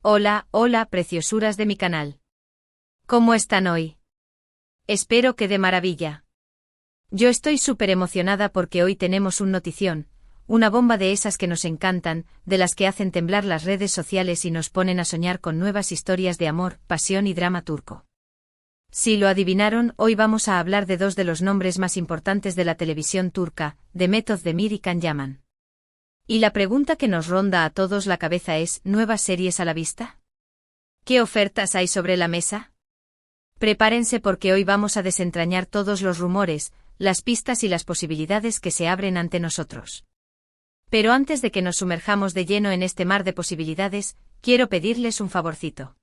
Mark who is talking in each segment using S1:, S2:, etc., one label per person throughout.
S1: Hola, hola, preciosuras de mi canal. ¿Cómo están hoy? Espero que de maravilla. Yo estoy súper emocionada porque hoy tenemos un notición, una bomba de esas que nos encantan, de las que hacen temblar las redes sociales y nos ponen a soñar con nuevas historias de amor, pasión y drama turco. Si lo adivinaron, hoy vamos a hablar de dos de los nombres más importantes de la televisión turca, Demet Özdemir y Can Yaman. Y la pregunta que nos ronda a todos la cabeza es, ¿nuevas series a la vista? ¿Qué ofertas hay sobre la mesa? Prepárense porque hoy vamos a desentrañar todos los rumores, las pistas y las posibilidades que se abren ante nosotros. Pero antes de que nos sumerjamos de lleno en este mar de posibilidades, quiero pedirles un favorcito.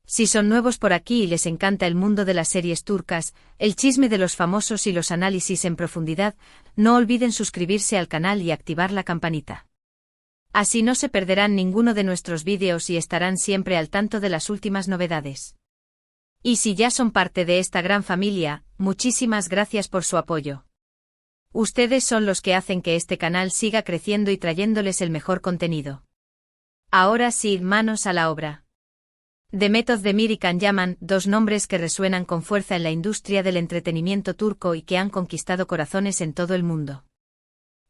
S1: Si son nuevos por aquí y les encanta el mundo de las series turcas, el chisme de los famosos y los análisis en profundidad, no olviden suscribirse al canal y activar la campanita. Así no se perderán ninguno de nuestros vídeos y estarán siempre al tanto de las últimas novedades. Y si ya son parte de esta gran familia, muchísimas gracias por su apoyo. Ustedes son los que hacen que este canal siga creciendo y trayéndoles el mejor contenido. Ahora sí, manos a la obra. Demet Özdemir y Can Yaman, dos nombres que resuenan con fuerza en la industria del entretenimiento turco y que han conquistado corazones en todo el mundo.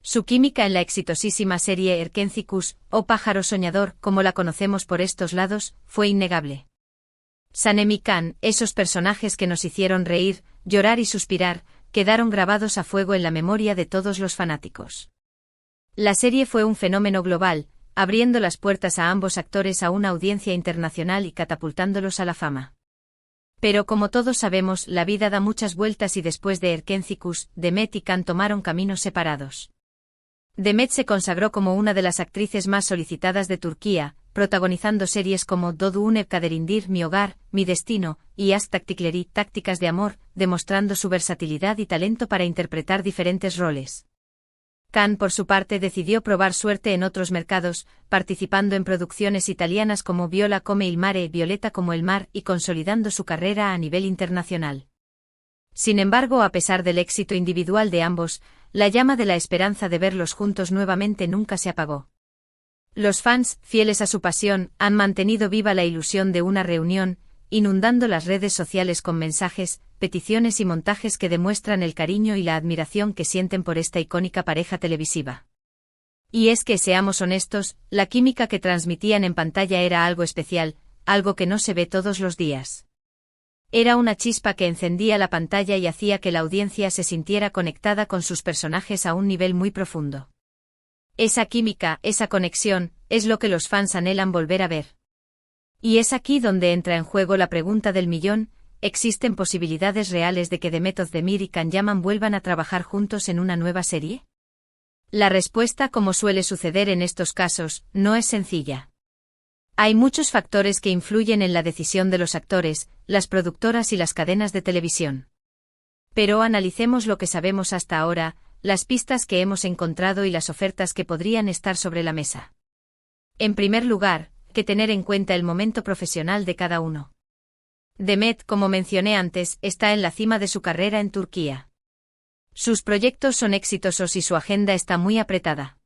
S1: Su química en la exitosísima serie Erkencikus, o Pájaro Soñador, como la conocemos por estos lados, fue innegable. Sanem y Can, esos personajes que nos hicieron reír, llorar y suspirar, quedaron grabados a fuego en la memoria de todos los fanáticos. La serie fue un fenómeno global, abriendo las puertas a ambos actores a una audiencia internacional y catapultándolos a la fama. Pero como todos sabemos, la vida da muchas vueltas y después de Erkencikus, Demet y Can tomaron caminos separados. Demet se consagró como una de las actrices más solicitadas de Turquía, protagonizando series como Doğduğun Kaderindir, Mi Hogar, Mi Destino, y Aşk Taktikleri, Tácticas de Amor, demostrando su versatilidad y talento para interpretar diferentes roles. Can, por su parte, decidió probar suerte en otros mercados, participando en producciones italianas como Viola come il mare, Violeta como el mar, y consolidando su carrera a nivel internacional. Sin embargo, a pesar del éxito individual de ambos, la llama de la esperanza de verlos juntos nuevamente nunca se apagó. Los fans, fieles a su pasión, han mantenido viva la ilusión de una reunión, inundando las redes sociales con mensajes, peticiones y montajes que demuestran el cariño y la admiración que sienten por esta icónica pareja televisiva. Y es que, seamos honestos, la química que transmitían en pantalla era algo especial, algo que no se ve todos los días. Era una chispa que encendía la pantalla y hacía que la audiencia se sintiera conectada con sus personajes a un nivel muy profundo. Esa química, esa conexión, es lo que los fans anhelan volver a ver. Y es aquí donde entra en juego la pregunta del millón: ¿existen posibilidades reales de que Demet Özdemir y Can Yaman vuelvan a trabajar juntos en una nueva serie? La respuesta, como suele suceder en estos casos, no es sencilla. Hay muchos factores que influyen en la decisión de los actores, las productoras y las cadenas de televisión. Pero analicemos lo que sabemos hasta ahora, las pistas que hemos encontrado y las ofertas que podrían estar sobre la mesa. En primer lugar, hay que tener en cuenta el momento profesional de cada uno. Demet, como mencioné antes, está en la cima de su carrera en Turquía. Sus proyectos son exitosos y su agenda está muy apretada.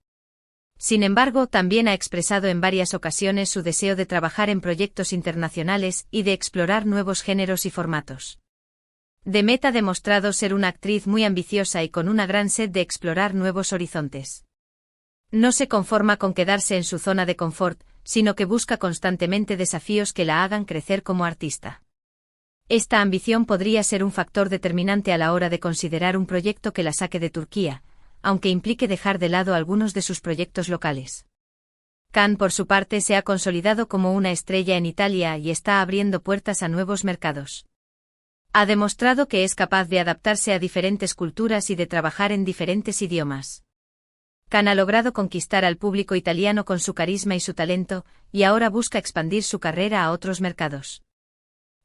S1: Sin embargo, también ha expresado en varias ocasiones su deseo de trabajar en proyectos internacionales y de explorar nuevos géneros y formatos. Demet ha demostrado ser una actriz muy ambiciosa y con una gran sed de explorar nuevos horizontes. No se conforma con quedarse en su zona de confort, sino que busca constantemente desafíos que la hagan crecer como artista. Esta ambición podría ser un factor determinante a la hora de considerar un proyecto que la saque de Turquía, aunque implique dejar de lado algunos de sus proyectos locales. Can, por su parte, se ha consolidado como una estrella en Italia y está abriendo puertas a nuevos mercados. Ha demostrado que es capaz de adaptarse a diferentes culturas y de trabajar en diferentes idiomas. Can ha logrado conquistar al público italiano con su carisma y su talento, y ahora busca expandir su carrera a otros mercados.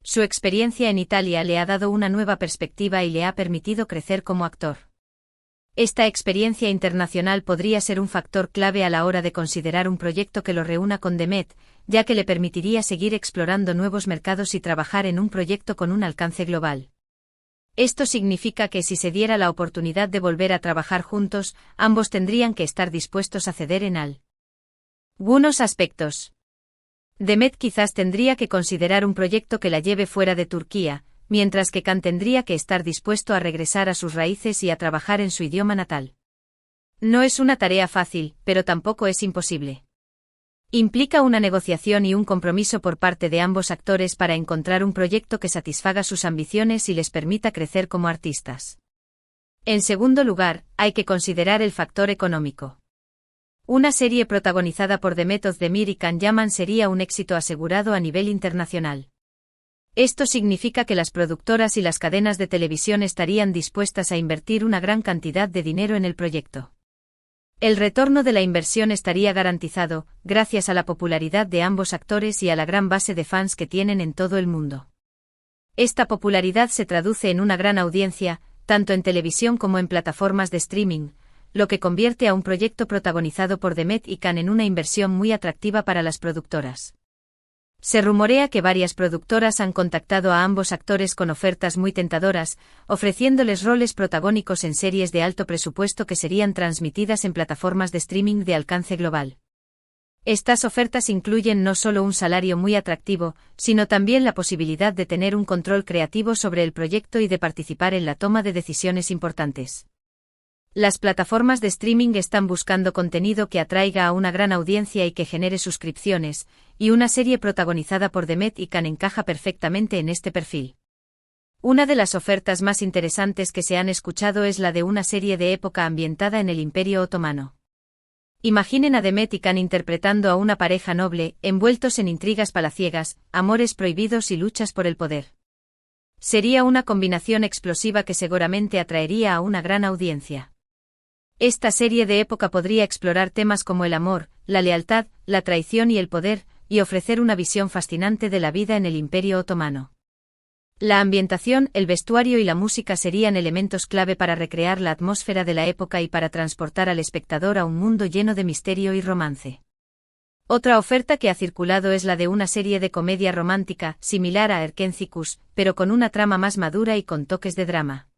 S1: Su experiencia en Italia le ha dado una nueva perspectiva y le ha permitido crecer como actor. Esta experiencia internacional podría ser un factor clave a la hora de considerar un proyecto que lo reúna con Demet, ya que le permitiría seguir explorando nuevos mercados y trabajar en un proyecto con un alcance global. Esto significa que si se diera la oportunidad de volver a trabajar juntos, ambos tendrían que estar dispuestos a ceder en algunos aspectos. Demet quizás tendría que considerar un proyecto que la lleve fuera de Turquía, mientras que Can tendría que estar dispuesto a regresar a sus raíces y a trabajar en su idioma natal. No es una tarea fácil, pero tampoco es imposible. Implica una negociación y un compromiso por parte de ambos actores para encontrar un proyecto que satisfaga sus ambiciones y les permita crecer como artistas. En segundo lugar, hay que considerar el factor económico. Una serie protagonizada por Demet Özdemir y Can Yaman sería un éxito asegurado a nivel internacional. Esto significa que las productoras y las cadenas de televisión estarían dispuestas a invertir una gran cantidad de dinero en el proyecto. El retorno de la inversión estaría garantizado, gracias a la popularidad de ambos actores y a la gran base de fans que tienen en todo el mundo. Esta popularidad se traduce en una gran audiencia, tanto en televisión como en plataformas de streaming, lo que convierte a un proyecto protagonizado por Demet y Can en una inversión muy atractiva para las productoras. Se rumorea que varias productoras han contactado a ambos actores con ofertas muy tentadoras, ofreciéndoles roles protagónicos en series de alto presupuesto que serían transmitidas en plataformas de streaming de alcance global. Estas ofertas incluyen no solo un salario muy atractivo, sino también la posibilidad de tener un control creativo sobre el proyecto y de participar en la toma de decisiones importantes. Las plataformas de streaming están buscando contenido que atraiga a una gran audiencia y que genere suscripciones, y una serie protagonizada por Demet y Can encaja perfectamente en este perfil. Una de las ofertas más interesantes que se han escuchado es la de una serie de época ambientada en el Imperio Otomano. Imaginen a Demet y Can interpretando a una pareja noble, envueltos en intrigas palaciegas, amores prohibidos y luchas por el poder. Sería una combinación explosiva que seguramente atraería a una gran audiencia. Esta serie de época podría explorar temas como el amor, la lealtad, la traición y el poder, y ofrecer una visión fascinante de la vida en el Imperio Otomano. La ambientación, el vestuario y la música serían elementos clave para recrear la atmósfera de la época y para transportar al espectador a un mundo lleno de misterio y romance. Otra oferta que ha circulado es la de una serie de comedia romántica, similar a Erkenzicus, pero con una trama más madura y con toques de drama.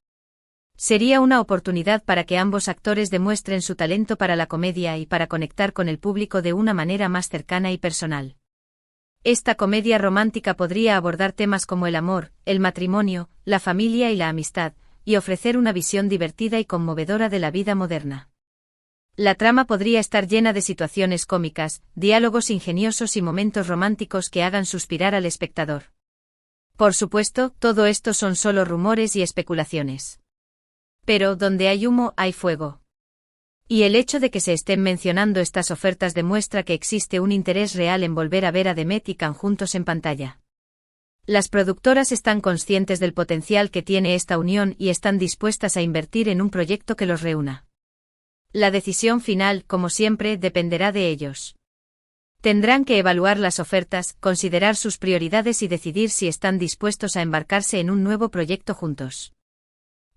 S1: Sería una oportunidad para que ambos actores demuestren su talento para la comedia y para conectar con el público de una manera más cercana y personal. Esta comedia romántica podría abordar temas como el amor, el matrimonio, la familia y la amistad, y ofrecer una visión divertida y conmovedora de la vida moderna. La trama podría estar llena de situaciones cómicas, diálogos ingeniosos y momentos románticos que hagan suspirar al espectador. Por supuesto, todo esto son solo rumores y especulaciones. Pero donde hay humo, hay fuego. Y el hecho de que se estén mencionando estas ofertas demuestra que existe un interés real en volver a ver a Demet y Can juntos en pantalla. Las productoras están conscientes del potencial que tiene esta unión y están dispuestas a invertir en un proyecto que los reúna. La decisión final, como siempre, dependerá de ellos. Tendrán que evaluar las ofertas, considerar sus prioridades y decidir si están dispuestos a embarcarse en un nuevo proyecto juntos.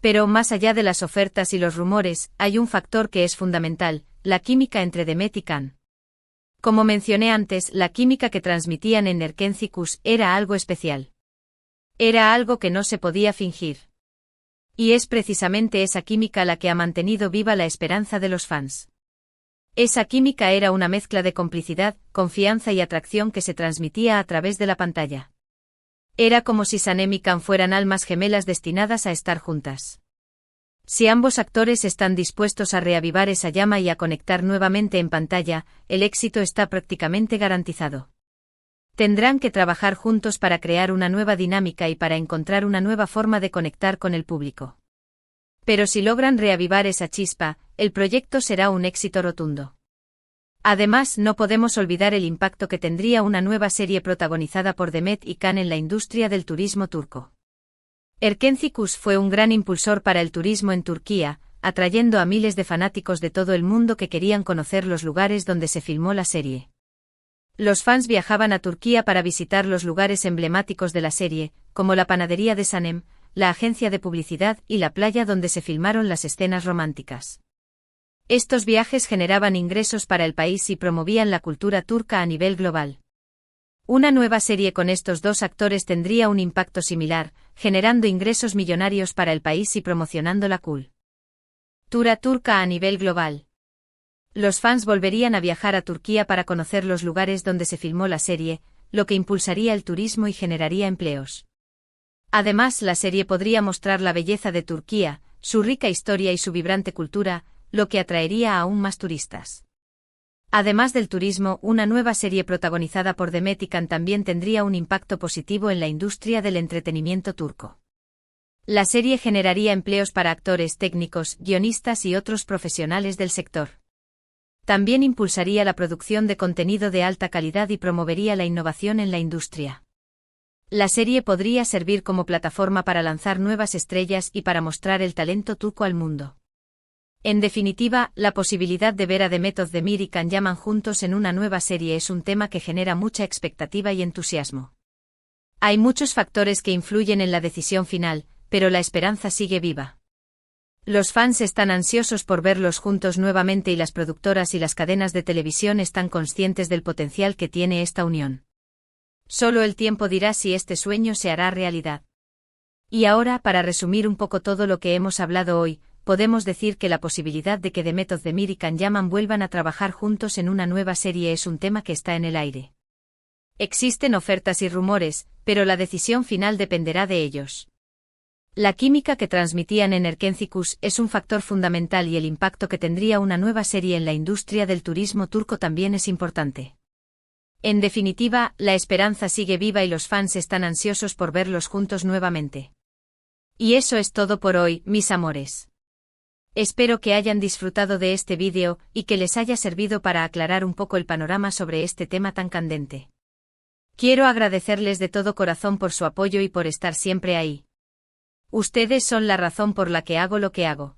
S1: Pero más allá de las ofertas y los rumores, hay un factor que es fundamental, la química entre Demet y Can. Como mencioné antes, la química que transmitían en Erkenzicus era algo especial. Era algo que no se podía fingir. Y es precisamente esa química la que ha mantenido viva la esperanza de los fans. Esa química era una mezcla de complicidad, confianza y atracción que se transmitía a través de la pantalla. Era como si Sanem y Can fueran almas gemelas destinadas a estar juntas. Si ambos actores están dispuestos a reavivar esa llama y a conectar nuevamente en pantalla, el éxito está prácticamente garantizado. Tendrán que trabajar juntos para crear una nueva dinámica y para encontrar una nueva forma de conectar con el público. Pero si logran reavivar esa chispa, el proyecto será un éxito rotundo. Además, no podemos olvidar el impacto que tendría una nueva serie protagonizada por Demet y Can en la industria del turismo turco. Erkenzicus fue un gran impulsor para el turismo en Turquía, atrayendo a miles de fanáticos de todo el mundo que querían conocer los lugares donde se filmó la serie. Los fans viajaban a Turquía para visitar los lugares emblemáticos de la serie, como la panadería de Sanem, la agencia de publicidad y la playa donde se filmaron las escenas románticas. Estos viajes generaban ingresos para el país y promovían la cultura turca a nivel global. Una nueva serie con estos dos actores tendría un impacto similar, generando ingresos millonarios para el país y promocionando la cultura turca a nivel global. Los fans volverían a viajar a Turquía para conocer los lugares donde se filmó la serie, lo que impulsaría el turismo y generaría empleos. Además, la serie podría mostrar la belleza de Turquía, su rica historia y su vibrante cultura, lo que atraería a aún más turistas. Además del turismo, una nueva serie protagonizada por Demet İlkan también tendría un impacto positivo en la industria del entretenimiento turco. La serie generaría empleos para actores, técnicos, guionistas y otros profesionales del sector. También impulsaría la producción de contenido de alta calidad y promovería la innovación en la industria. La serie podría servir como plataforma para lanzar nuevas estrellas y para mostrar el talento turco al mundo. En definitiva, la posibilidad de ver a Demet Özdemir y Can Yaman juntos en una nueva serie es un tema que genera mucha expectativa y entusiasmo. Hay muchos factores que influyen en la decisión final, pero la esperanza sigue viva. Los fans están ansiosos por verlos juntos nuevamente y las productoras y las cadenas de televisión están conscientes del potencial que tiene esta unión. Solo el tiempo dirá si este sueño se hará realidad. Y ahora, para resumir un poco todo lo que hemos hablado hoy, podemos decir que la posibilidad de que Demet Özdemir y Can Yaman vuelvan a trabajar juntos en una nueva serie es un tema que está en el aire. Existen ofertas y rumores, pero la decisión final dependerá de ellos. La química que transmitían en Erkencikus es un factor fundamental y el impacto que tendría una nueva serie en la industria del turismo turco también es importante. En definitiva, la esperanza sigue viva y los fans están ansiosos por verlos juntos nuevamente. Y eso es todo por hoy, mis amores. Espero que hayan disfrutado de este vídeo y que les haya servido para aclarar un poco el panorama sobre este tema tan candente. Quiero agradecerles de todo corazón por su apoyo y por estar siempre ahí. Ustedes son la razón por la que hago lo que hago.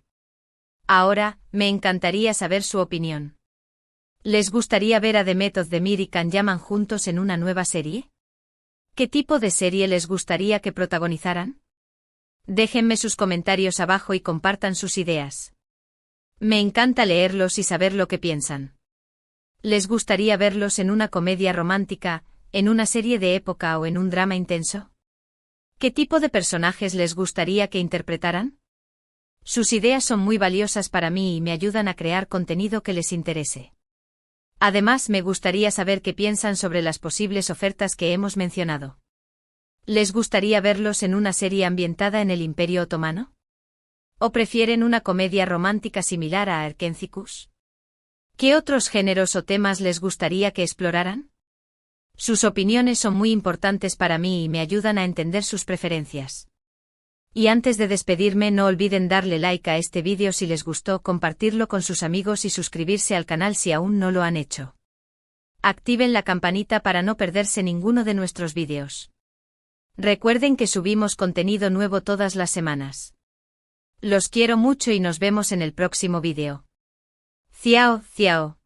S1: Ahora, me encantaría saber su opinión. ¿Les gustaría ver a Demet Özdemir y Can Yaman juntos en una nueva serie? ¿Qué tipo de serie les gustaría que protagonizaran? Déjenme sus comentarios abajo y compartan sus ideas. Me encanta leerlos y saber lo que piensan. ¿Les gustaría verlos en una comedia romántica, en una serie de época o en un drama intenso? ¿Qué tipo de personajes les gustaría que interpretaran? Sus ideas son muy valiosas para mí y me ayudan a crear contenido que les interese. Además, me gustaría saber qué piensan sobre las posibles ofertas que hemos mencionado. ¿Les gustaría verlos en una serie ambientada en el Imperio Otomano? ¿O prefieren una comedia romántica similar a Erkencikus? ¿Qué otros géneros o temas les gustaría que exploraran? Sus opiniones son muy importantes para mí y me ayudan a entender sus preferencias. Y antes de despedirme, no olviden darle like a este vídeo si les gustó, compartirlo con sus amigos y suscribirse al canal si aún no lo han hecho. Activen la campanita para no perderse ninguno de nuestros vídeos. Recuerden que subimos contenido nuevo todas las semanas. Los quiero mucho y nos vemos en el próximo vídeo. Ciao, ciao.